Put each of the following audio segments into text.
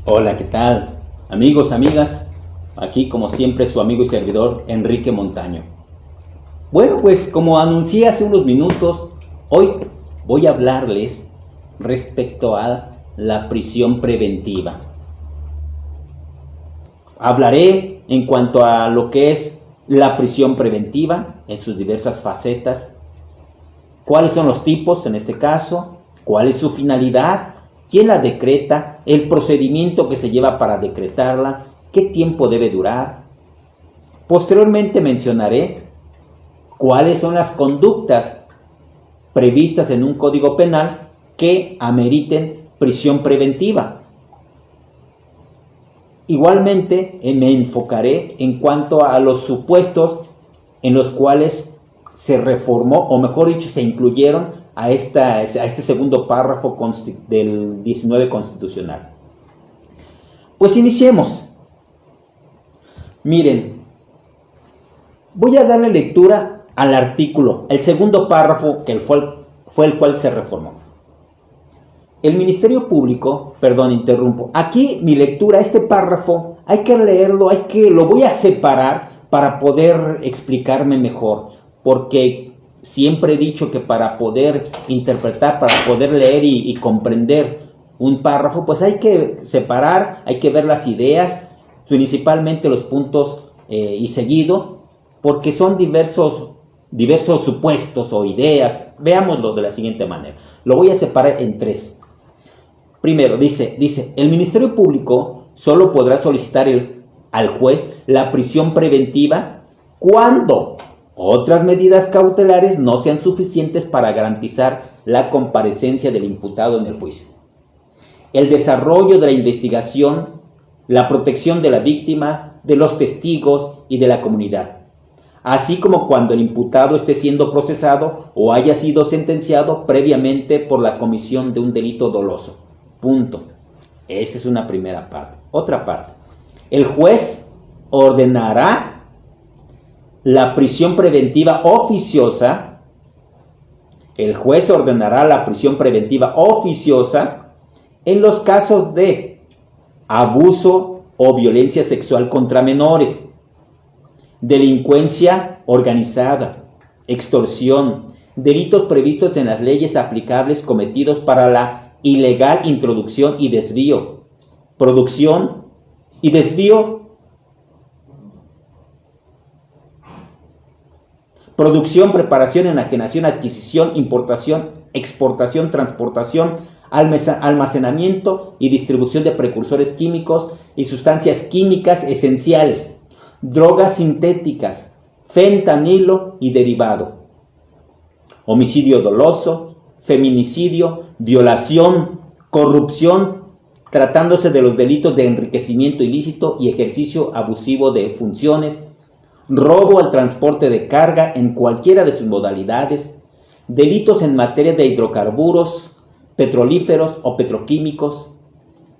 Hola, ¿qué tal? Amigos, amigas, aquí como siempre su amigo y servidor Enrique Montaño. Bueno, pues como anuncié hace unos minutos, hoy voy a hablarles respecto a la prisión preventiva. Hablaré en cuanto a lo que es la prisión preventiva en sus diversas facetas, cuáles son los tipos en este caso, cuál es su finalidad, quién la decreta, el procedimiento que se lleva para decretarla, qué tiempo debe durar. Posteriormente mencionaré cuáles son las conductas previstas en un código penal que ameriten prisión preventiva. Igualmente me enfocaré en cuanto a los supuestos en los cuales se reformó, o mejor dicho, se incluyeron a este segundo párrafo del 19 constitucional. Pues iniciemos. Miren, voy a darle lectura al artículo, el segundo párrafo que fue el cual se reformó. El Ministerio Público, perdón, interrumpo, aquí mi lectura, este párrafo, hay que leerlo, lo voy a separar para poder explicarme mejor, porque siempre he dicho que para poder interpretar, para poder leer y comprender un párrafo, pues hay que separar, hay que ver las ideas, principalmente los puntos y seguido, porque son diversos supuestos o ideas. Veámoslo de la siguiente manera. Lo voy a separar en tres. Primero, dice, el Ministerio Público solo podrá solicitar al juez la prisión preventiva cuando otras medidas cautelares no sean suficientes para garantizar la comparecencia del imputado en el juicio. El desarrollo de la investigación, la protección de la víctima, de los testigos y de la comunidad, así como cuando el imputado esté siendo procesado o haya sido sentenciado previamente por la comisión de un delito doloso. Punto. Esa es una primera parte. Otra parte. El juez ordenará la prisión preventiva oficiosa. El juez ordenará la prisión preventiva oficiosa en los casos de abuso o violencia sexual contra menores, delincuencia organizada, extorsión, delitos previstos en las leyes aplicables cometidos para la ilegal introducción y desvío, producción y desvío, producción, preparación, enajenación, adquisición, importación, exportación, transportación, almacenamiento y distribución de precursores químicos y sustancias químicas esenciales, drogas sintéticas, fentanilo y derivado, homicidio doloso, feminicidio, violación, corrupción, tratándose de los delitos de enriquecimiento ilícito y ejercicio abusivo de funciones, robo al transporte de carga en cualquiera de sus modalidades, delitos en materia de hidrocarburos, petrolíferos o petroquímicos,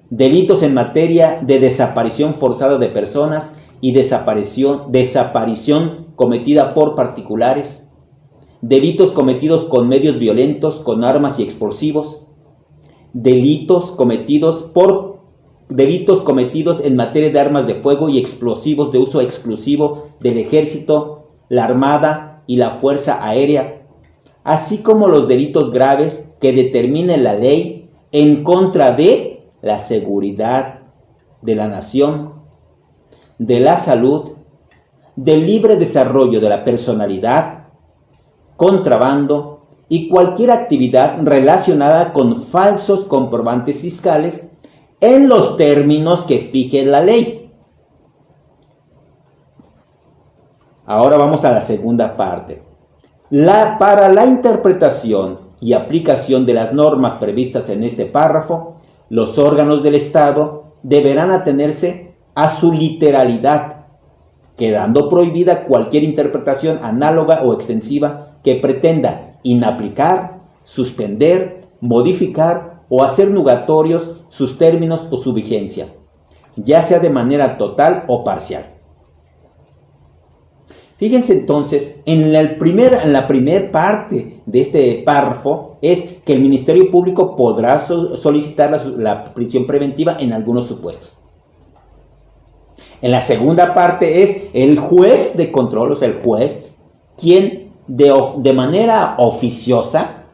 delitos en materia de desaparición forzada de personas y desaparición cometida por particulares, delitos cometidos con medios violentos, con armas y explosivos, delitos cometidos en materia de armas de fuego y explosivos de uso exclusivo del ejército, la armada y la fuerza aérea, así como los delitos graves que determine la ley en contra de la seguridad de la nación, de la salud, del libre desarrollo de la personalidad, contrabando y cualquier actividad relacionada con falsos comprobantes fiscales en los términos que fije la ley. Ahora vamos a la segunda parte. Para la interpretación y aplicación de las normas previstas en este párrafo, los órganos del Estado deberán atenerse a su literalidad, quedando prohibida cualquier interpretación análoga o extensiva que pretenda inaplicar, suspender, modificar o hacer nugatorios sus términos o su vigencia, ya sea de manera total o parcial. Fíjense entonces, en la primera parte de este párrafo es que el Ministerio Público podrá solicitar la prisión preventiva en algunos supuestos. En la segunda parte es el juez de control, o sea, el juez, quien de manera oficiosa,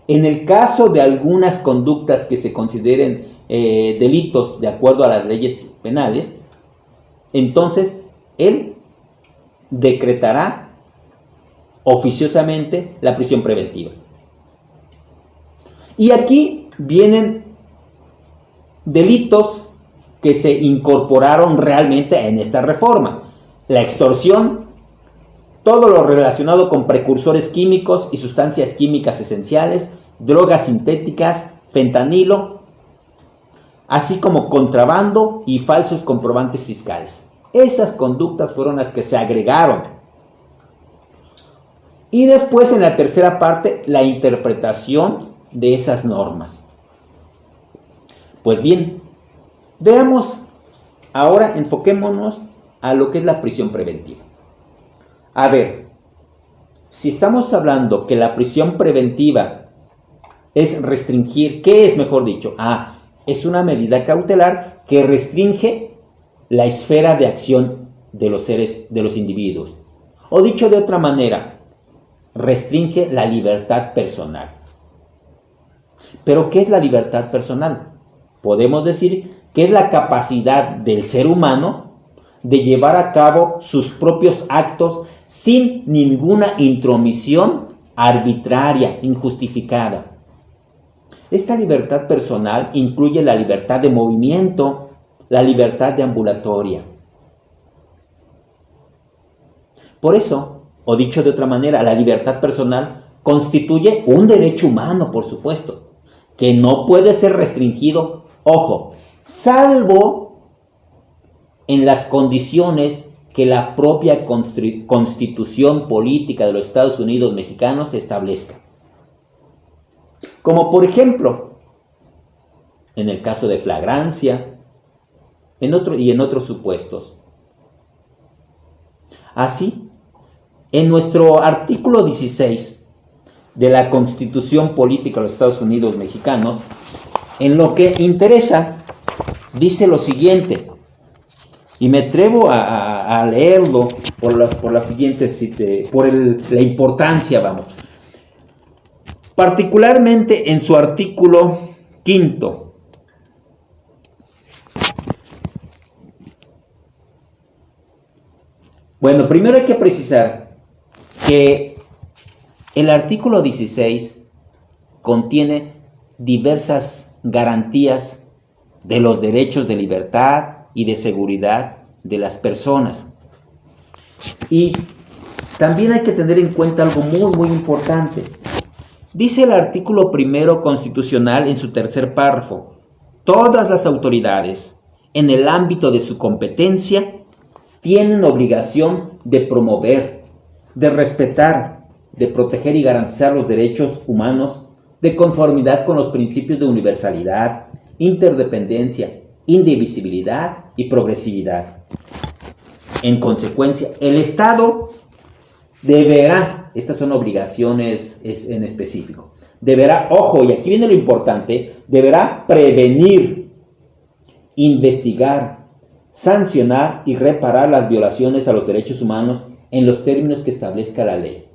en el caso de algunas conductas que se consideren delitos de acuerdo a las leyes penales, entonces él decretará oficiosamente la prisión preventiva. Y aquí vienen delitos que se incorporaron realmente en esta reforma: la extorsión, todo lo relacionado con precursores químicos y sustancias químicas esenciales, drogas sintéticas, fentanilo, así como contrabando y falsos comprobantes fiscales. Esas conductas fueron las que se agregaron. Y después, en la tercera parte, la interpretación de esas normas. Pues bien, veamos ahora, enfoquémonos a lo que es la prisión preventiva. A ver, si estamos hablando que la prisión preventiva es restringir, ¿qué es, mejor dicho? Es una medida cautelar que restringe la esfera de acción de los seres, de los individuos. O dicho de otra manera, restringe la libertad personal. ¿Pero qué es la libertad personal? Podemos decir que es la capacidad del ser humano de llevar a cabo sus propios actos sin ninguna intromisión arbitraria, injustificada. Esta libertad personal incluye la libertad de movimiento, la libertad deambulatoria. Por eso, o dicho de otra manera, la libertad personal constituye un derecho humano, por supuesto, que no puede ser restringido, ojo, salvo en las condiciones que la propia Constitución Política de los Estados Unidos Mexicanos establezca. Como por ejemplo, en el caso de flagrancia, en otros supuestos. Así, en nuestro artículo 16 de la Constitución Política de los Estados Unidos Mexicanos, en lo que interesa, dice lo siguiente, y me atrevo a leerlo por la la importancia, vamos. Particularmente en su artículo 5. Bueno, primero hay que precisar que el artículo 16 contiene diversas garantías de los derechos de libertad y de seguridad de las personas. Y también hay que tener en cuenta algo muy, muy importante. Dice el artículo 1 constitucional en su tercer párrafo: todas las autoridades, en el ámbito de su competencia, tienen obligación de promover, de respetar, de proteger y garantizar los derechos humanos de conformidad con los principios de universalidad, interdependencia, indivisibilidad y progresividad. En consecuencia, el Estado deberá, estas son obligaciones en específico, deberá, ojo, y aquí viene lo importante, deberá prevenir, investigar, sancionar y reparar las violaciones a los derechos humanos en los términos que establezca la ley.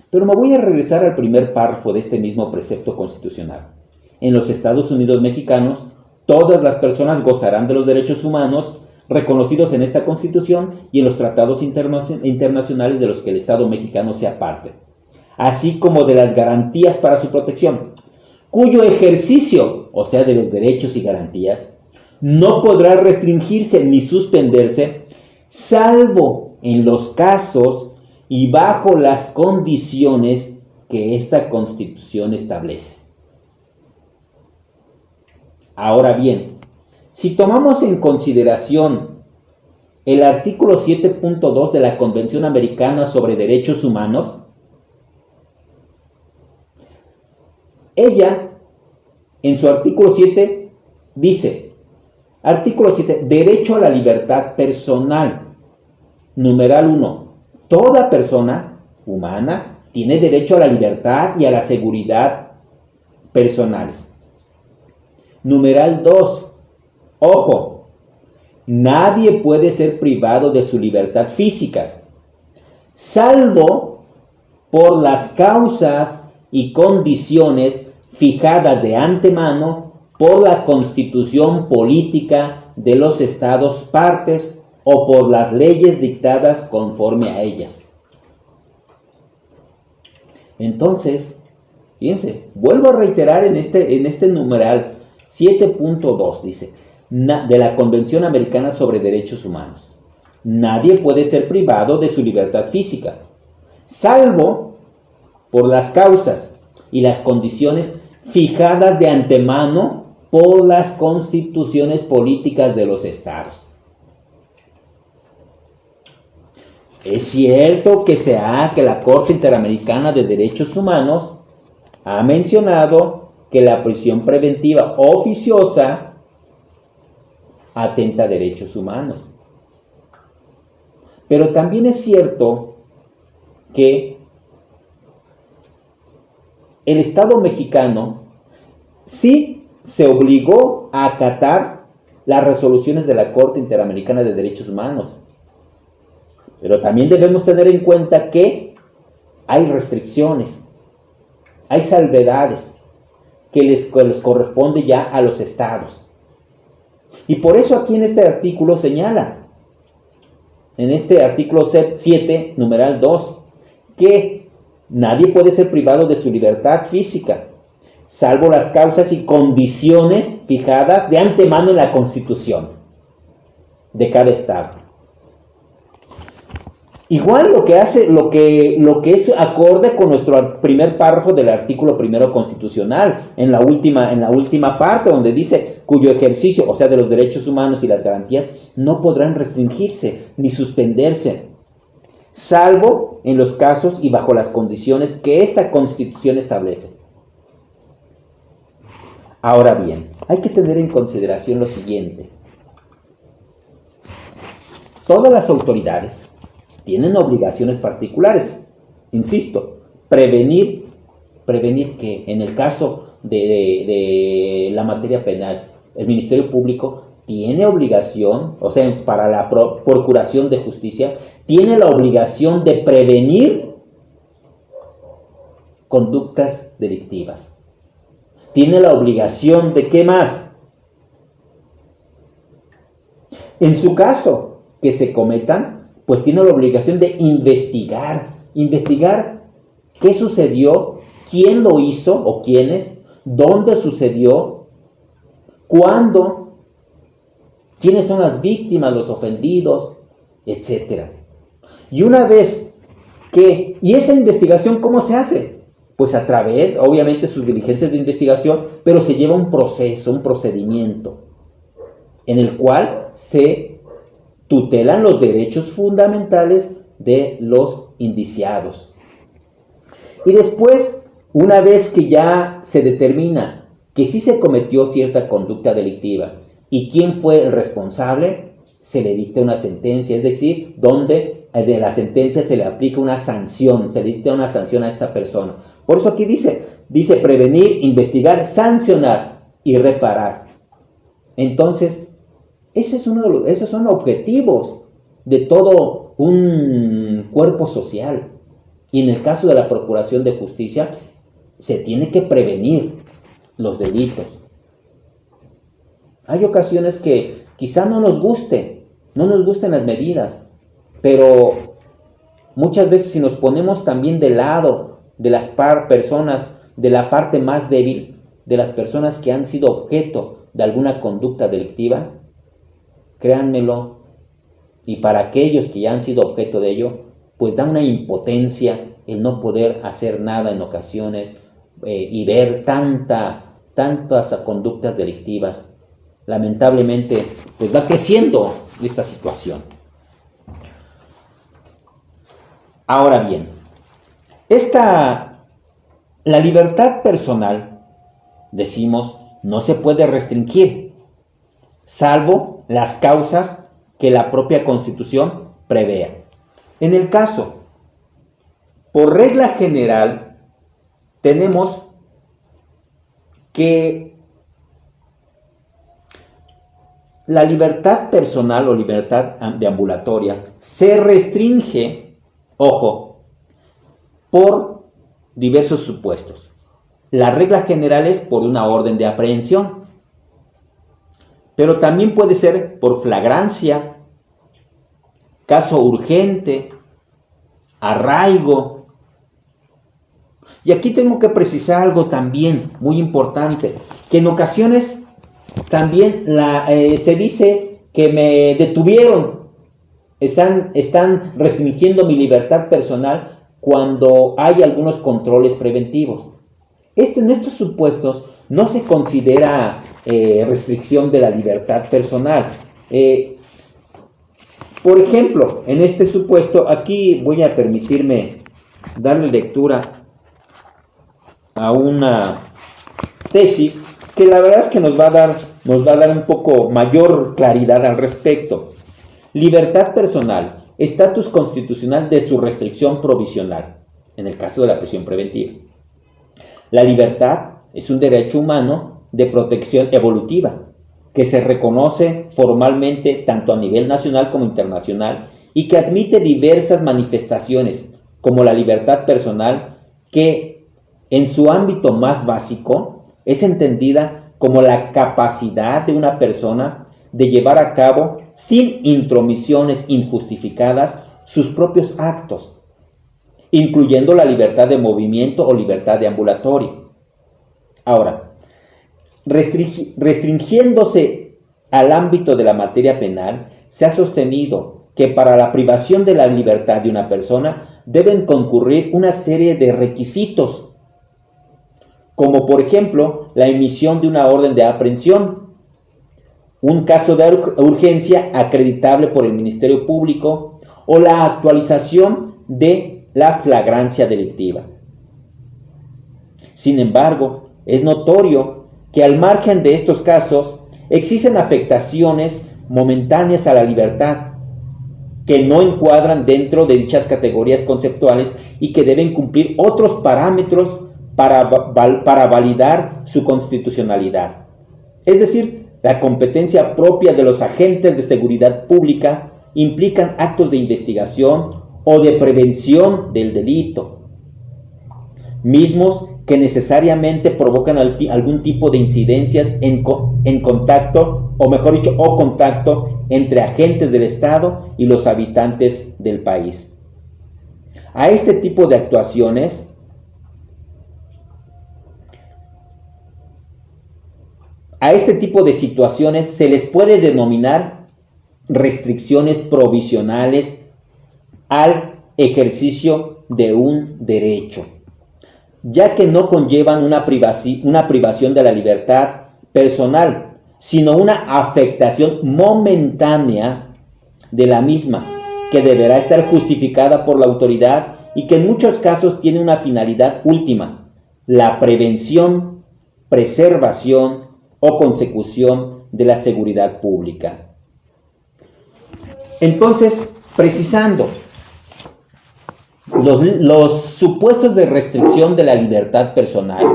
Pero me voy a regresar al primer párrafo de este mismo precepto constitucional. En los Estados Unidos Mexicanos, todas las personas gozarán de los derechos humanos reconocidos en esta Constitución y en los tratados internacionales de los que el Estado mexicano sea parte, así como de las garantías para su protección, cuyo ejercicio, o sea, de los derechos y garantías, no podrá restringirse ni suspenderse, salvo en los casos y bajo las condiciones que esta Constitución establece. Ahora bien, si tomamos en consideración el artículo 7.2 de la Convención Americana sobre Derechos Humanos, ella, en su artículo 7, dice, artículo 7, derecho a la libertad personal. Numeral 1, toda persona humana tiene derecho a la libertad y a la seguridad personales. Numeral 2. Ojo, nadie puede ser privado de su libertad física, salvo por las causas y condiciones fijadas de antemano por la Constitución política de los Estados partes o por las leyes dictadas conforme a ellas. Entonces, fíjense, vuelvo a reiterar en este numeral 7.2, dice, de la Convención Americana sobre Derechos Humanos. Nadie puede ser privado de su libertad física, salvo por las causas y las condiciones fijadas de antemano por las constituciones políticas de los estados. Es cierto que la Corte Interamericana de Derechos Humanos ha mencionado que la prisión preventiva oficiosa atenta a derechos humanos. Pero también es cierto que el Estado mexicano sí se obligó a acatar las resoluciones de la Corte Interamericana de Derechos Humanos. Pero también debemos tener en cuenta que hay restricciones, hay salvedades que les corresponde ya a los estados. Y por eso aquí en este artículo señala, en este artículo 7, numeral 2, que nadie puede ser privado de su libertad física, salvo las causas y condiciones fijadas de antemano en la Constitución de cada estado. Igual lo que es acorde con nuestro primer párrafo del artículo primero constitucional, en la última parte donde dice cuyo ejercicio, o sea, de los derechos humanos y las garantías, no podrán restringirse ni suspenderse, salvo en los casos y bajo las condiciones que esta Constitución establece. Ahora bien, hay que tener en consideración lo siguiente. Todas las autoridades tienen obligaciones particulares. Insisto, prevenir que en el caso de la materia penal, el Ministerio Público tiene obligación, o sea, para la Procuración de Justicia, tiene la obligación de prevenir conductas delictivas. Tiene la obligación de ¿qué más? En su caso, que se cometan, pues tiene la obligación de investigar qué sucedió, quién lo hizo o quiénes, dónde sucedió, cuándo, quiénes son las víctimas, los ofendidos, etc. Y una vez ¿y esa investigación cómo se hace? Pues a través, obviamente, sus diligencias de investigación, pero se lleva un proceso, un procedimiento, en el cual se tutelan los derechos fundamentales de los indiciados. Y después, una vez que ya se determina que sí se cometió cierta conducta delictiva y quién fue el responsable, se le dicta una sentencia, es decir, donde de la sentencia se le aplica una sanción, se le dicta una sanción a esta persona. Por eso aquí dice prevenir, investigar, sancionar y reparar. Entonces, esos son objetivos de todo un cuerpo social. Y en el caso de la Procuración de Justicia, se tiene que prevenir los delitos. Hay ocasiones que quizá no nos gusten las medidas, pero muchas veces si nos ponemos también del lado de las personas, de la parte más débil, de las personas que han sido objeto de alguna conducta delictiva, créanmelo, y para aquellos que ya han sido objeto de ello, pues da una impotencia el no poder hacer nada en ocasiones y ver tantas conductas delictivas. Lamentablemente, pues va creciendo esta situación. Ahora bien, la libertad personal, decimos, no se puede restringir, salvo las causas que la propia Constitución prevea. En el caso, por regla general, tenemos que la libertad personal o libertad deambulatoria se restringe, ojo, por diversos supuestos. La regla general es por una orden de aprehensión, pero también puede ser por flagrancia, caso urgente, arraigo. Y aquí tengo que precisar algo también muy importante, que en ocasiones también se dice que me detuvieron, están restringiendo mi libertad personal cuando hay algunos controles preventivos. En estos supuestos no se considera restricción de la libertad personal. Por ejemplo, en este supuesto, aquí voy a permitirme darle lectura a una tesis que la verdad es que nos va a dar un poco mayor claridad al respecto. Libertad personal, estatus constitucional de su restricción provisional, en el caso de la prisión preventiva. La libertad es un derecho humano de protección evolutiva que se reconoce formalmente tanto a nivel nacional como internacional y que admite diversas manifestaciones, como la libertad personal, que en su ámbito más básico es entendida como la capacidad de una persona de llevar a cabo, sin intromisiones injustificadas, sus propios actos, incluyendo la libertad de movimiento o libertad deambulatoria. Ahora, restringiéndose al ámbito de la materia penal, se ha sostenido que para la privación de la libertad de una persona deben concurrir una serie de requisitos, como por ejemplo la emisión de una orden de aprehensión, un caso de urgencia acreditable por el Ministerio Público o la actualización de la flagrancia delictiva. Sin embargo, es notorio que al margen de estos casos existen afectaciones momentáneas a la libertad que no encuadran dentro de dichas categorías conceptuales y que deben cumplir otros parámetros para validar su constitucionalidad. Es decir, la competencia propia de los agentes de seguridad pública implican actos de investigación o de prevención del delito, mismos que necesariamente provocan algún tipo de incidencias en contacto, o mejor dicho, o contacto entre agentes del Estado y los habitantes del país. A este tipo de actuaciones A este tipo de situaciones se les puede denominar restricciones provisionales al ejercicio de un derecho, ya que no conllevan una privación de la libertad personal, sino una afectación momentánea de la misma, que deberá estar justificada por la autoridad y que en muchos casos tiene una finalidad última: la prevención, preservación o consecución de la seguridad pública. Entonces, precisando, los supuestos de restricción de la libertad personal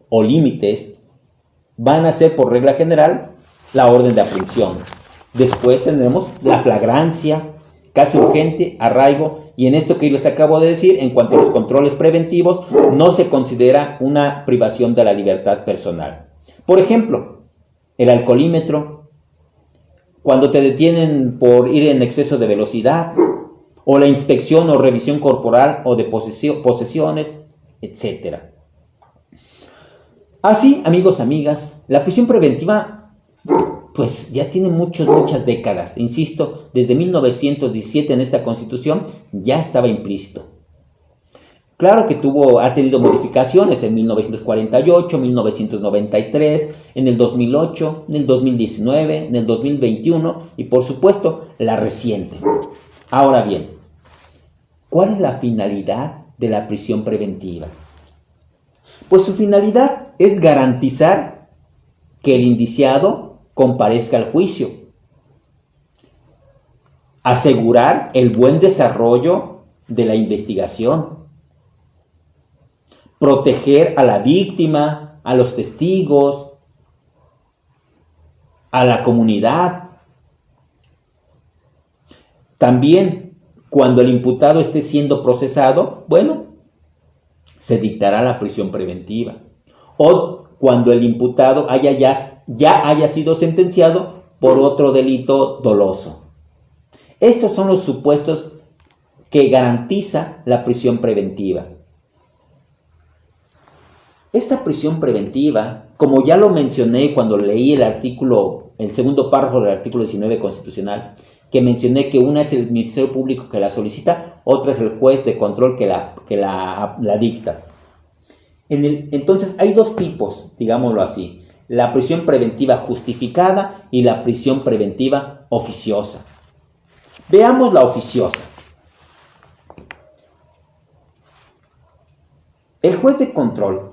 o límites van a ser, por regla general, la orden de aprehensión. Después tendremos la flagrancia, caso urgente, arraigo, y en esto que les acabo de decir, en cuanto a los controles preventivos, no se considera una privación de la libertad personal. Por ejemplo, el alcoholímetro, cuando te detienen por ir en exceso de velocidad, o la inspección o revisión corporal o de posesiones, etc. Así, amigos, amigas, la prisión preventiva pues ya tiene muchas décadas. Insisto, desde 1917 en esta Constitución ya estaba implícito. Claro que ha tenido modificaciones en 1948, 1993, en el 2008, en el 2019, en el 2021 y por supuesto la reciente. Ahora bien, ¿cuál es la finalidad de la prisión preventiva? Pues su finalidad es garantizar que el indiciado comparezca al juicio, asegurar el buen desarrollo de la investigación, proteger a la víctima, a los testigos, a la comunidad. También, cuando el imputado esté siendo procesado, bueno, se dictará la prisión preventiva. O cuando el imputado ya haya sido sentenciado por otro delito doloso. Estos son los supuestos que garantiza la prisión preventiva. Esta prisión preventiva, como ya lo mencioné cuando leí el segundo párrafo del artículo 19 constitucional, que mencioné que una es el Ministerio Público que la solicita, otra es el juez de control que la dicta. Entonces hay dos tipos, digámoslo así: la prisión preventiva justificada y la prisión preventiva oficiosa. Veamos la oficiosa. El juez de control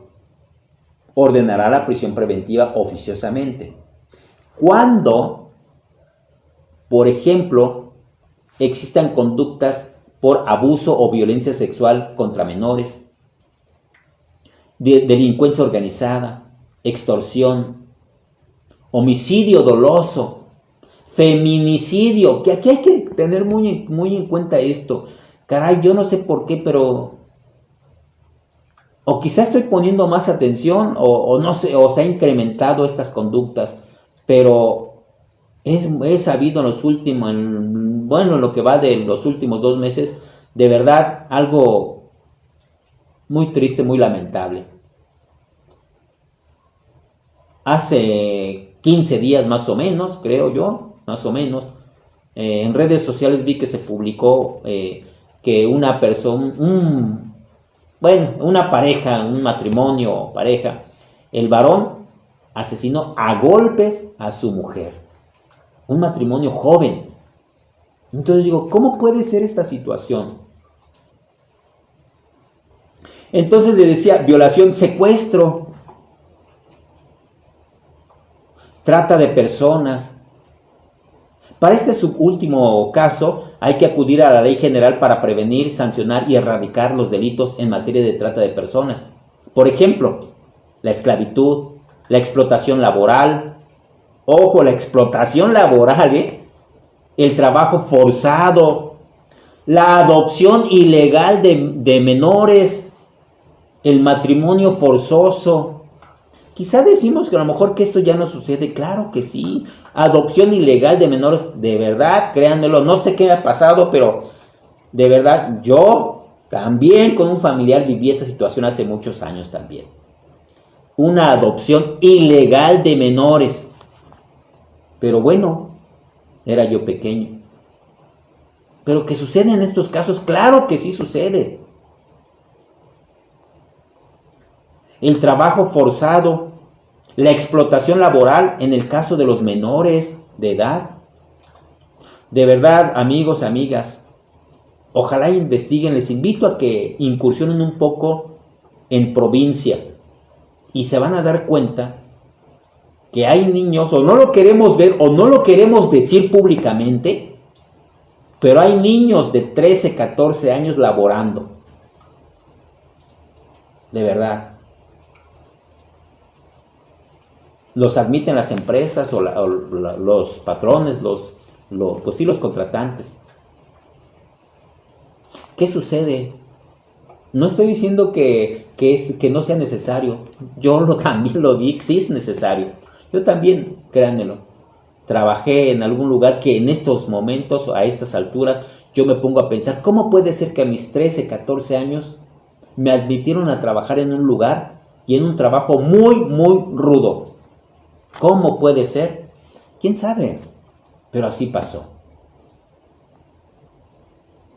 ordenará la prisión preventiva oficiosamente cuando, por ejemplo, existan conductas por abuso o violencia sexual contra menores, delincuencia organizada, extorsión, homicidio doloso, feminicidio, que aquí hay que tener muy en cuenta esto. Caray, yo no sé por qué, pero o quizá estoy poniendo más atención o no sé, o se ha incrementado estas conductas, pero he sabido en lo que va de los últimos 2 meses, de verdad, algo muy triste, muy lamentable. Hace 15 días más o menos, creo yo, en redes sociales vi que se publicó que una persona, una pareja, un matrimonio o pareja, el varón asesinó a golpes a su mujer. Un matrimonio joven. Entonces digo, ¿cómo puede ser esta situación? Entonces le decía, violación, secuestro, trata de personas. Para este subúltimo caso, hay que acudir a la Ley General para prevenir, sancionar y erradicar los delitos en materia de trata de personas. Por ejemplo, la esclavitud, la explotación laboral. Ojo, la explotación laboral, el trabajo forzado, la adopción ilegal de menores, el matrimonio forzoso. Quizá decimos que a lo mejor que esto ya no sucede. Claro que sí. Adopción ilegal de menores, de verdad, créanmelo, no sé qué me ha pasado, pero de verdad, yo también con un familiar viví esa situación hace muchos años también. Una adopción ilegal de menores. Pero bueno, era yo pequeño. ¿Pero qué sucede en estos casos? Claro que sí sucede. El trabajo forzado, la explotación laboral en el caso de los menores de edad. De verdad, amigos, amigas, ojalá investiguen. Les invito a que incursionen un poco en provincia y se van a dar cuenta que hay niños, o no lo queremos ver o no lo queremos decir públicamente, pero hay niños de 13, 14 años laborando. De verdad. Los admiten las empresas o los patrones, pues sí, los contratantes. ¿Qué sucede? No estoy diciendo que no sea necesario. Yo también lo vi, sí es necesario. Yo también, créanmelo, trabajé en algún lugar que en estos momentos, a estas alturas, yo me pongo a pensar, ¿cómo puede ser que a mis 13, 14 años me admitieron a trabajar en un lugar y en un trabajo muy, muy rudo? ¿Cómo puede ser? ¿Quién sabe? Pero así pasó.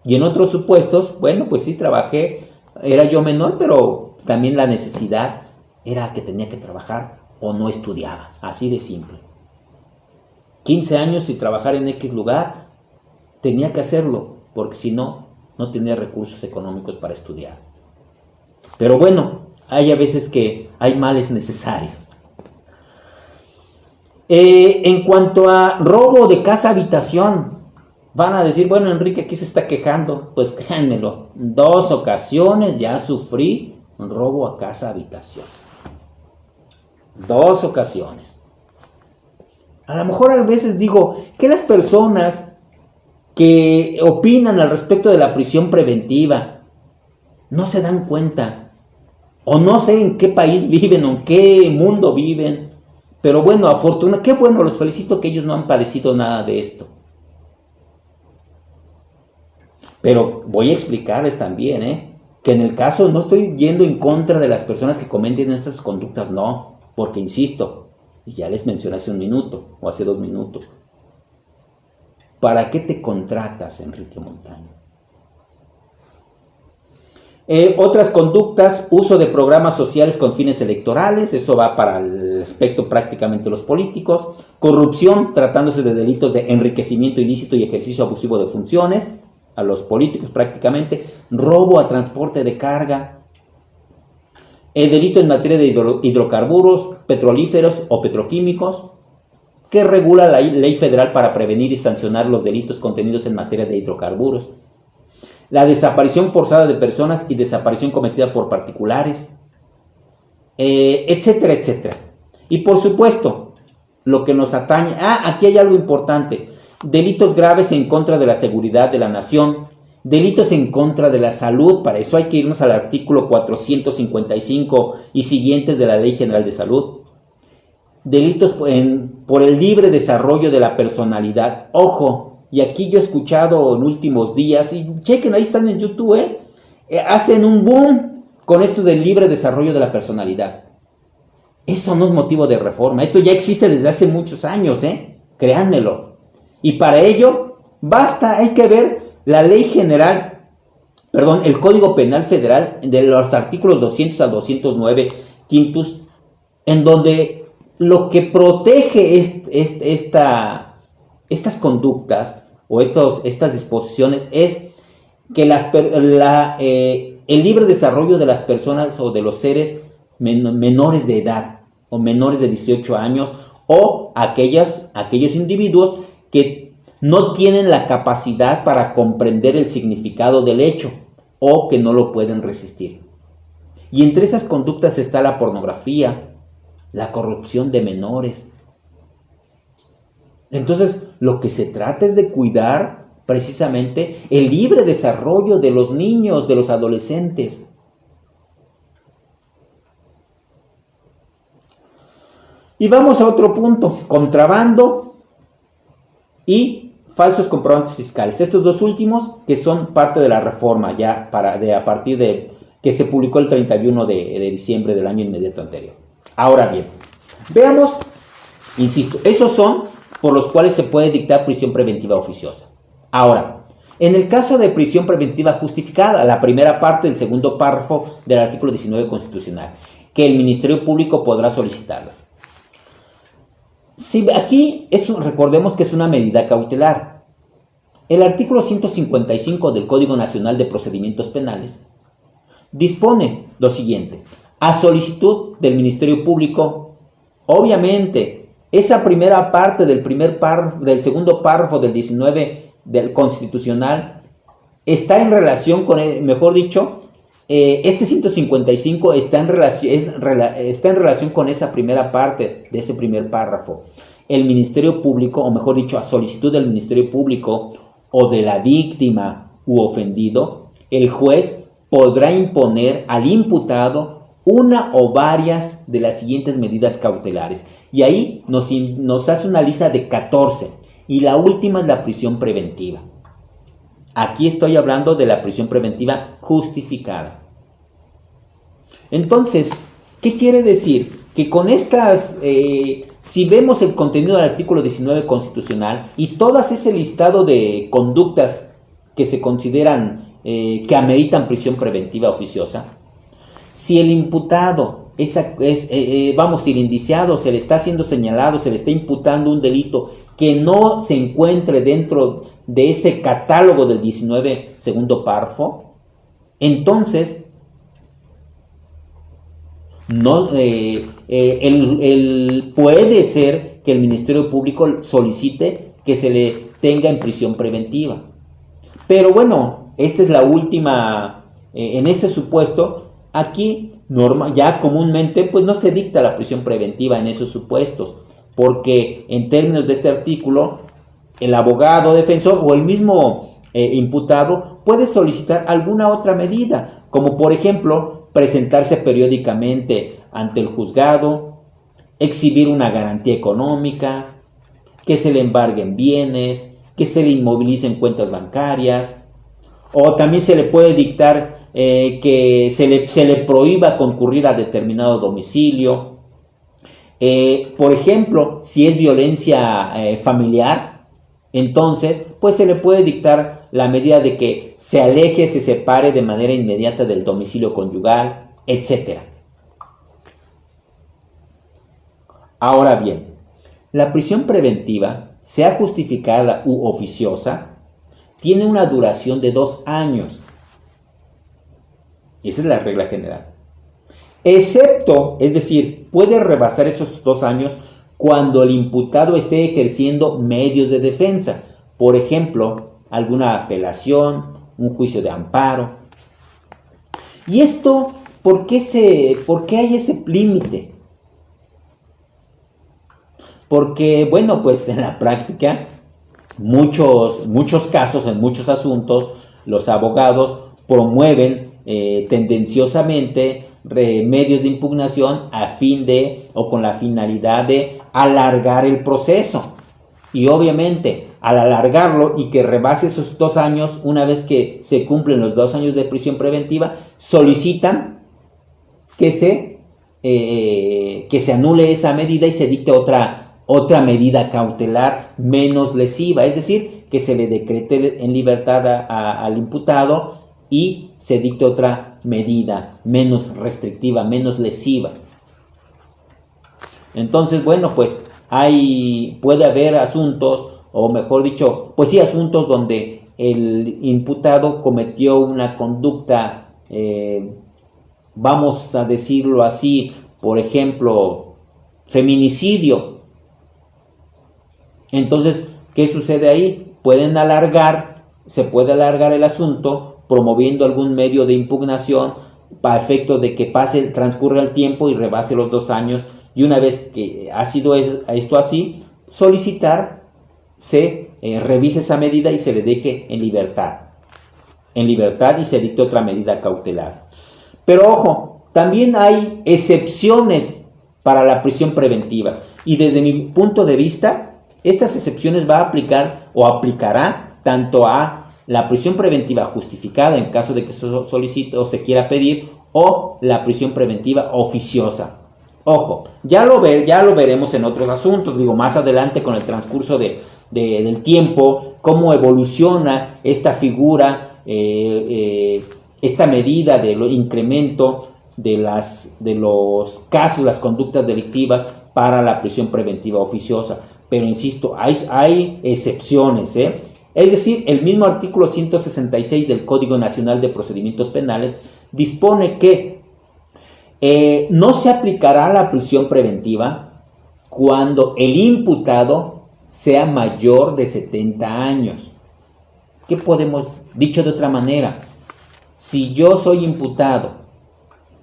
Y en otros supuestos, bueno, pues sí trabajé, era yo menor, pero también la necesidad era que tenía que trabajar o no estudiaba, así de simple. 15 años y trabajar en X lugar, tenía que hacerlo, porque si no, no tenía recursos económicos para estudiar. Pero bueno, hay a veces que hay males necesarios. En cuanto a robo de casa-habitación, van a decir, bueno, Enrique aquí se está quejando. Pues créanmelo, 2 ocasiones ya sufrí robo a casa habitación. 2 ocasiones. A lo mejor a veces digo que las personas que opinan al respecto de la prisión preventiva no se dan cuenta, o no sé en qué país viven o en qué mundo viven, pero bueno, qué bueno, los felicito que ellos no han padecido nada de esto. Pero voy a explicarles también, que en el caso no estoy yendo en contra de las personas que cometen estas conductas, no, porque insisto, y ya les mencioné hace un minuto o hace 2 minutos, ¿para qué te contratas, Enrique Montaño? Otras conductas, uso de programas sociales con fines electorales, eso va para el aspecto prácticamente de los políticos. Corrupción, tratándose de delitos de enriquecimiento ilícito y ejercicio abusivo de funciones, a los políticos prácticamente. Robo a transporte de carga. Delito en materia de hidrocarburos, petrolíferos o petroquímicos, que regula la ley federal para prevenir y sancionar los delitos contenidos en materia de hidrocarburos. La desaparición forzada de personas y desaparición cometida por particulares, etcétera, etcétera. Y por supuesto, lo que nos atañe, aquí hay algo importante, delitos graves en contra de la seguridad de la nación, delitos en contra de la salud, para eso hay que irnos al artículo 455 y siguientes de la Ley General de Salud, delitos por el libre desarrollo de la personalidad, ojo. Y aquí yo he escuchado en últimos días, y chequen, ahí están en YouTube, hacen un boom con esto del libre desarrollo de la personalidad. Eso no es motivo de reforma, esto ya existe desde hace muchos años, créanmelo. Y para ello, basta, hay que ver la ley general, el Código Penal Federal, de los artículos 200 al 209, quintus, en donde lo que protege estas conductas o estas disposiciones es que el libre desarrollo de las personas o de los seres menores de edad o menores de 18 años o aquellos individuos que no tienen la capacidad para comprender el significado del hecho o que no lo pueden resistir. Y entre esas conductas está la pornografía, la corrupción de menores. Entonces, lo que se trata es de cuidar precisamente el libre desarrollo de los niños, de los adolescentes. Y vamos a otro punto, contrabando y falsos comprobantes fiscales. Estos 2 últimos que son parte de la reforma ya a partir de que se publicó el 31 de diciembre del año inmediato anterior. Ahora bien, veamos, insisto, esos son por los cuales se puede dictar prisión preventiva oficiosa. Ahora, en el caso de prisión preventiva justificada, la primera parte del segundo párrafo del artículo 19 constitucional, que el Ministerio Público podrá solicitarla. Si aquí recordemos que es una medida cautelar. El artículo 155 del Código Nacional de Procedimientos Penales dispone lo siguiente: a solicitud del Ministerio Público, obviamente, esa primera parte del segundo párrafo del 19 del constitucional está en relación con, este 155 está en relación con esa primera parte de ese primer párrafo. El Ministerio Público, o mejor dicho, a solicitud del Ministerio Público o de la víctima u ofendido, el juez podrá imponer al imputado una o varias de las siguientes medidas cautelares. Y ahí nos hace una lista de 14. Y la última es la prisión preventiva. Aquí estoy hablando de la prisión preventiva justificada. Entonces, ¿qué quiere decir? Que con estas, si vemos el contenido del artículo 19 constitucional y todas ese listado de conductas que se consideran que ameritan prisión preventiva oficiosa, si el imputado si el indiciado se le está siendo señalado, se le está imputando un delito que no se encuentre dentro de ese catálogo del 19 segundo párrafo, entonces puede ser que el Ministerio Público solicite que se le tenga en prisión preventiva. Pero bueno, esta es la última, en este supuesto, Aquí ya comúnmente pues no se dicta la prisión preventiva en esos supuestos, porque en términos de este artículo, el abogado defensor o el mismo imputado puede solicitar alguna otra medida, como por ejemplo presentarse periódicamente ante el juzgado, exhibir una garantía económica, que se le embarguen bienes, que se le inmovilicen cuentas bancarias, o también se le puede dictar que se le prohíba concurrir a determinado domicilio. Por ejemplo, si es violencia familiar, entonces pues se le puede dictar la medida de que se aleje, se separe de manera inmediata del domicilio conyugal, etc. Ahora bien, la prisión preventiva, sea justificada u oficiosa, tiene una duración de 2 años. Esa es la regla general. Excepto, es decir, puede rebasar esos 2 años cuando el imputado esté ejerciendo medios de defensa. Por ejemplo, alguna apelación, un juicio de amparo. ¿Y esto por qué hay ese límite? Porque, bueno, pues en la práctica, muchos casos, en muchos asuntos, los abogados promueven tendenciosamente medios de impugnación a fin de, o con la finalidad de alargar el proceso. Y obviamente, al alargarlo y que rebase esos 2 años, una vez que se cumplen los 2 años de prisión preventiva, solicitan que se anule esa medida y se dicte otra medida cautelar menos lesiva, es decir, que se le decrete en libertad al imputado y se dicte otra medida menos restrictiva, menos lesiva. Entonces, bueno, pues puede haber asuntos, o mejor dicho, pues sí, asuntos donde el imputado cometió una conducta, vamos a decirlo así, por ejemplo, feminicidio. Entonces, ¿qué sucede ahí? Se puede alargar el asunto promoviendo algún medio de impugnación para efecto de que transcurra el tiempo y rebase los 2 años, y una vez que ha sido esto así, solicitar se revise esa medida y se le deje en libertad y se dicte otra medida cautelar. Pero ojo, también hay excepciones para la prisión preventiva, y desde mi punto de vista, estas excepciones va a aplicar o aplicará tanto a la prisión preventiva justificada en caso de que se solicite o se quiera pedir, o la prisión preventiva oficiosa. Ojo, ya lo veremos en otros asuntos, más adelante con el transcurso del tiempo, cómo evoluciona esta figura, esta medida del incremento de los casos, las conductas delictivas para la prisión preventiva oficiosa. Pero insisto, hay excepciones, Es decir, el mismo artículo 166 del Código Nacional de Procedimientos Penales dispone que no se aplicará la prisión preventiva cuando el imputado sea mayor de 70 años. ¿Qué podemos, dicho de otra manera? Si yo soy imputado,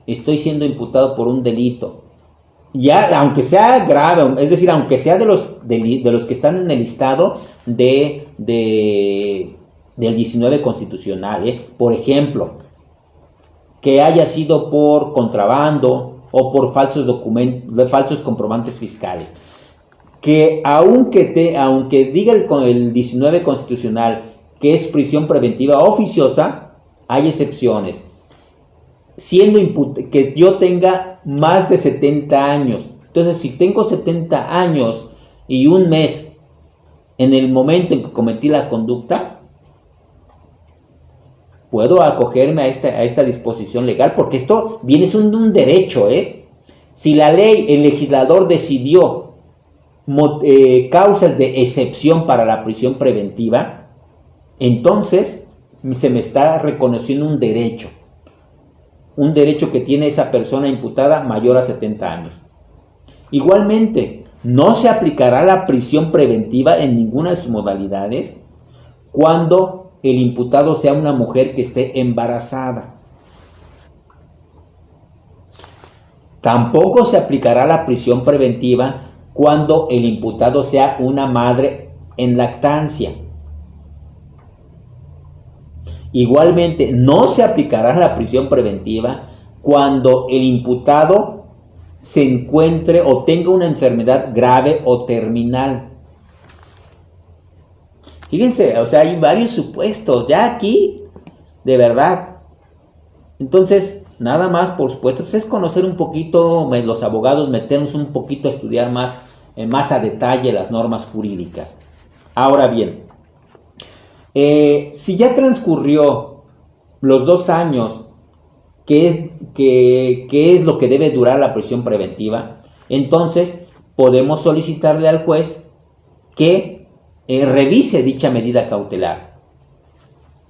estoy siendo imputado por un delito, ya aunque sea grave, es decir, aunque sea de los que están en el listado del 19 constitucional, por ejemplo, que haya sido por contrabando o por falsos comprobantes fiscales, que aunque diga el 19 constitucional que es prisión preventiva oficiosa, hay excepciones. Siendo que yo tenga más de 70 años. Entonces, si tengo 70 años y un mes en el momento en que cometí la conducta, puedo acogerme a esta disposición legal, porque esto viene siendo un derecho, Si la ley, el legislador decidió causas de excepción para la prisión preventiva, entonces se me está reconociendo un derecho que tiene esa persona imputada mayor a 70 años. Igualmente, no se aplicará la prisión preventiva en ninguna de sus modalidades cuando el imputado sea una mujer que esté embarazada. Tampoco se aplicará la prisión preventiva cuando el imputado sea una madre en lactancia. Igualmente, no se aplicará la prisión preventiva cuando el imputado se encuentre o tenga una enfermedad grave o terminal. Fíjense, o sea, hay varios supuestos ya aquí, de verdad. Entonces, nada más, por supuesto, pues es conocer un poquito, los abogados, meternos un poquito a estudiar más a detalle las normas jurídicas. Ahora bien, si ya transcurrió los 2 años, que es lo que debe durar la prisión preventiva, entonces podemos solicitarle al juez que revise dicha medida cautelar.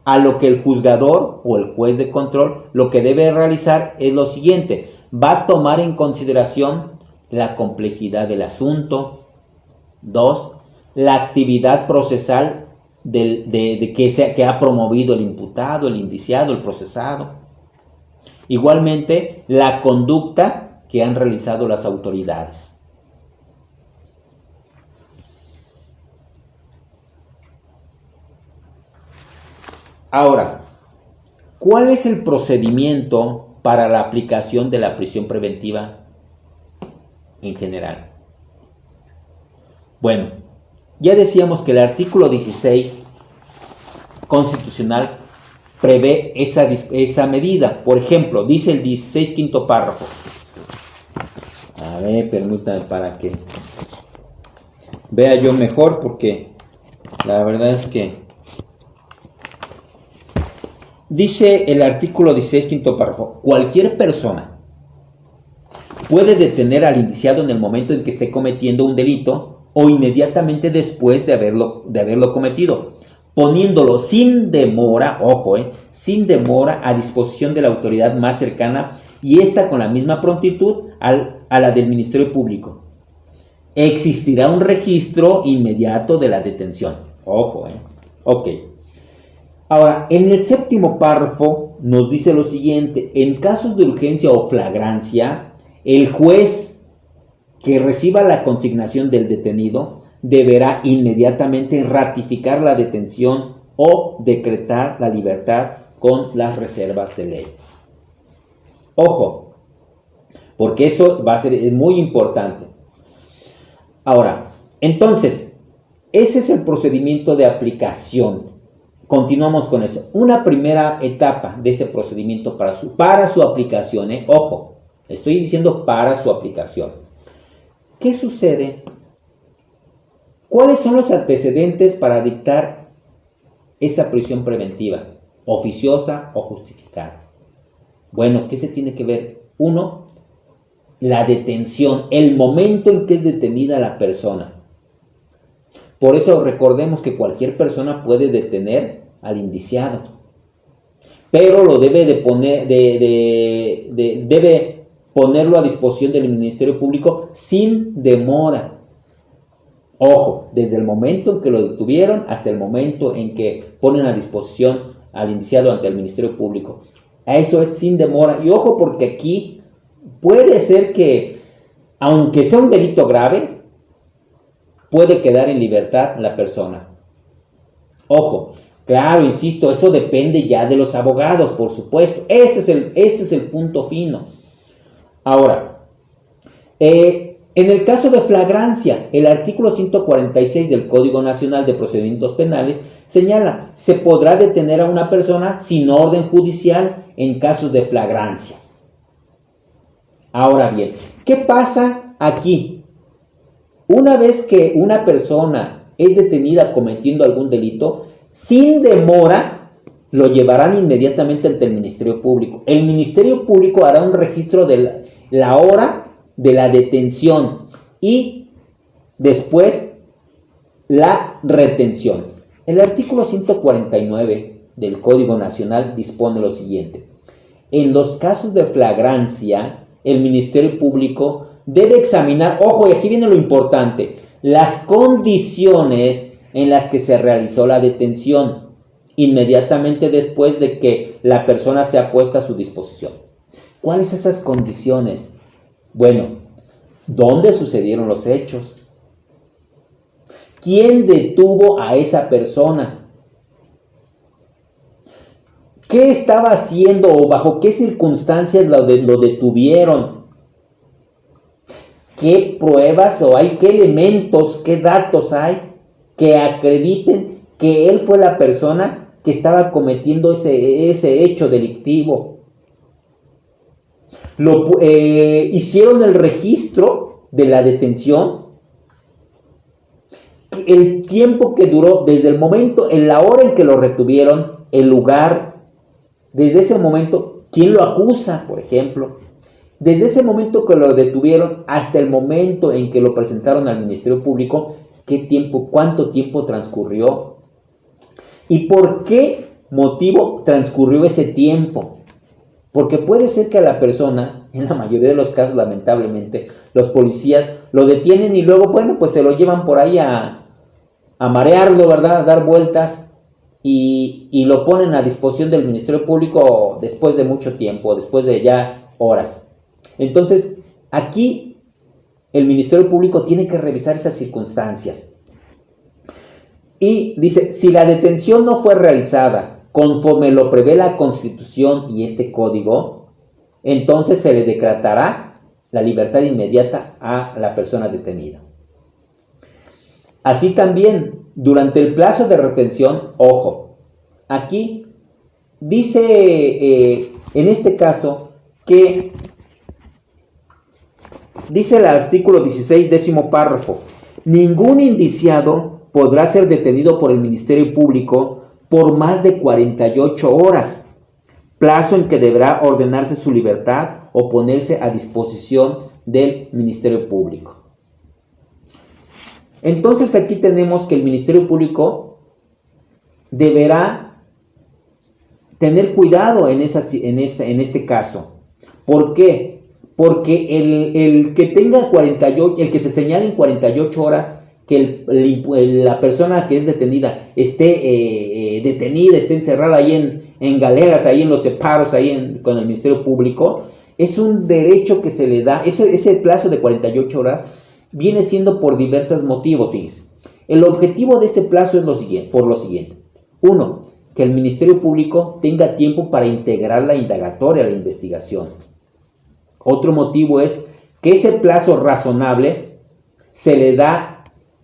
A lo que el juzgador o el juez de control lo que debe realizar es lo siguiente: va a tomar en consideración la complejidad del asunto. 2. La actividad procesal que ha promovido el imputado, el indiciado, el procesado. Igualmente, la conducta que han realizado las autoridades. Ahora, ¿cuál es el procedimiento para la aplicación de la prisión preventiva en general? Bueno, ya decíamos que el artículo 16 constitucional prevé esa medida. Por ejemplo, dice el 16 quinto párrafo. A ver, permítame para que vea yo mejor, porque la verdad es que dice el artículo 16 quinto párrafo: cualquier persona puede detener al indiciado en el momento en que esté cometiendo un delito o inmediatamente después de haberlo cometido, poniéndolo sin demora, sin demora, a disposición de la autoridad más cercana, y esta con la misma prontitud a la del Ministerio Público. Existirá un registro inmediato de la detención. Ok. Ahora, en el 7º párrafo nos dice lo siguiente: en casos de urgencia o flagrancia, el juez que reciba la consignación del detenido deberá inmediatamente ratificar la detención o decretar la libertad con las reservas de ley. Ojo, porque eso es muy importante. Ahora, entonces, ese es el procedimiento de aplicación. Continuamos con eso. Una primera etapa de ese procedimiento para su aplicación. Ojo, estoy diciendo para su aplicación. ¿Qué sucede? ¿Cuáles son los antecedentes para dictar esa prisión preventiva, oficiosa o justificada? Bueno, ¿qué se tiene que ver? 1, la detención, el momento en que es detenida la persona. Por eso recordemos que cualquier persona puede detener al indiciado, pero lo debe debe ponerlo a disposición del Ministerio Público sin demora. Ojo, desde el momento en que lo detuvieron hasta el momento en que ponen a disposición al indiciado ante el Ministerio Público. Eso es sin demora. Y ojo, porque aquí puede ser que, aunque sea un delito grave, puede quedar en libertad la persona. Ojo, claro, insisto, eso depende ya de los abogados, por supuesto. Este es el punto fino. Ahora, en el caso de flagrancia, el artículo 146 del Código Nacional de Procedimientos Penales señala: se podrá detener a una persona sin orden judicial en casos de flagrancia. Ahora bien, ¿qué pasa aquí? Una vez que una persona es detenida cometiendo algún delito, sin demora lo llevarán inmediatamente ante el Ministerio Público. El Ministerio Público hará un registro de la hora de la detención y después la retención. El artículo 149 del Código Nacional dispone lo siguiente: en los casos de flagrancia, el Ministerio Público debe examinar, ojo, y aquí viene lo importante, las condiciones en las que se realizó la detención inmediatamente después de que la persona sea puesta a su disposición. ¿Cuáles son esas condiciones? Bueno, ¿dónde sucedieron los hechos? ¿Quién detuvo a esa persona? ¿Qué estaba haciendo o bajo qué circunstancias lo detuvieron? ¿Qué pruebas o hay, qué elementos, qué datos hay que acrediten que él fue la persona que estaba cometiendo ese hecho delictivo? Hicieron el registro de la detención, el tiempo que duró desde el momento, en la hora en que lo retuvieron, el lugar, desde ese momento, quién lo acusa, por ejemplo, desde ese momento que lo detuvieron hasta el momento en que lo presentaron al Ministerio Público, qué tiempo, cuánto tiempo transcurrió y por qué motivo transcurrió ese tiempo. Porque puede ser que a la persona, en la mayoría de los casos, lamentablemente, los policías lo detienen y luego, bueno, pues se lo llevan por ahí a marearlo, ¿verdad? A dar vueltas y lo ponen a disposición del Ministerio Público después de mucho tiempo, después de ya horas. Entonces, aquí el Ministerio Público tiene que revisar esas circunstancias. Y dice, si la detención no fue realizada conforme lo prevé la Constitución y este código, entonces se le decretará la libertad inmediata a la persona detenida. Así también, durante el plazo de retención, ojo, aquí dice, en este caso, que dice el artículo 16, 10º párrafo, ningún indiciado podrá ser detenido por el Ministerio Público por más de 48 horas, plazo en que deberá ordenarse su libertad o ponerse a disposición del Ministerio Público. Entonces aquí tenemos que el Ministerio Público deberá tener cuidado en este caso. ¿Por qué? Porque el que tenga 48, el que se señale en 48 horas que la persona que es detenida esté detenida, esté encerrada ahí en galeras, ahí en los separos, ahí con el Ministerio Público, es un derecho que se le da. Ese plazo de 48 horas viene siendo por diversos motivos, fíjense. El objetivo de ese plazo es por lo siguiente. Uno, que el Ministerio Público tenga tiempo para integrar la indagatoria, la investigación. Otro motivo es que ese plazo razonable se le da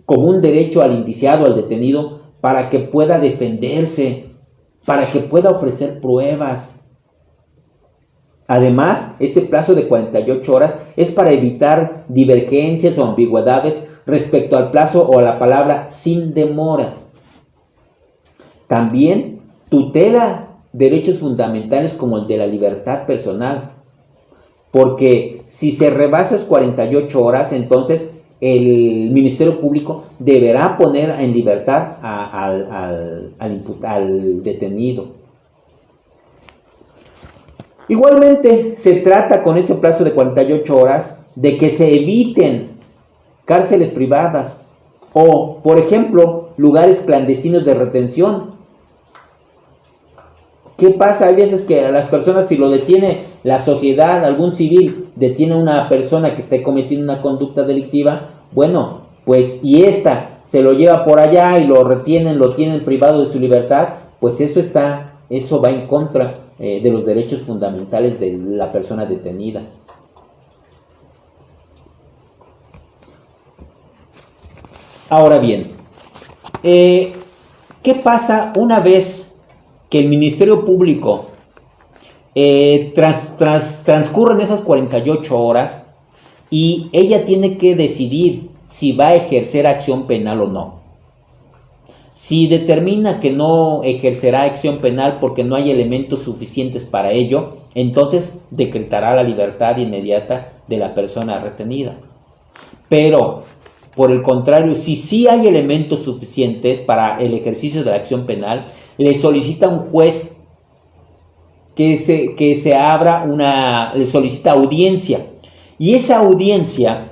como un derecho al indiciado, al detenido, para que pueda defenderse, para que pueda ofrecer pruebas. Además, ese plazo de 48 horas es para evitar divergencias o ambigüedades respecto al plazo o a la palabra sin demora. También tutela derechos fundamentales como el de la libertad personal, porque si se rebasa esas 48 horas, entonces el Ministerio Público deberá poner en libertad al detenido. Igualmente, se trata con ese plazo de 48 horas de que se eviten cárceles privadas o, por ejemplo, lugares clandestinos de retención. ¿Qué pasa? Hay veces que a las personas, si lo detiene la sociedad, algún civil, detiene a una persona que esté cometiendo una conducta delictiva, bueno, pues y esta se lo lleva por allá y lo retienen, lo tienen privado de su libertad, pues eso va en contra de los derechos fundamentales de la persona detenida. Ahora bien, ¿qué pasa una vez que el Ministerio Público transcurren esas 48 horas y ella tiene que decidir si va a ejercer acción penal o no? Si determina que no ejercerá acción penal porque no hay elementos suficientes para ello, entonces decretará la libertad inmediata de la persona retenida. Pero, por el contrario, si sí hay elementos suficientes para el ejercicio de la acción penal, le solicita a un juez que se abra le solicita audiencia. Y esa audiencia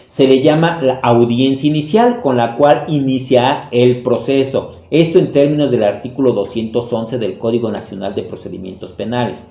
se le llama la audiencia inicial, con la cual inicia el proceso. Esto en términos del artículo 211 del Código Nacional de Procedimientos Penales.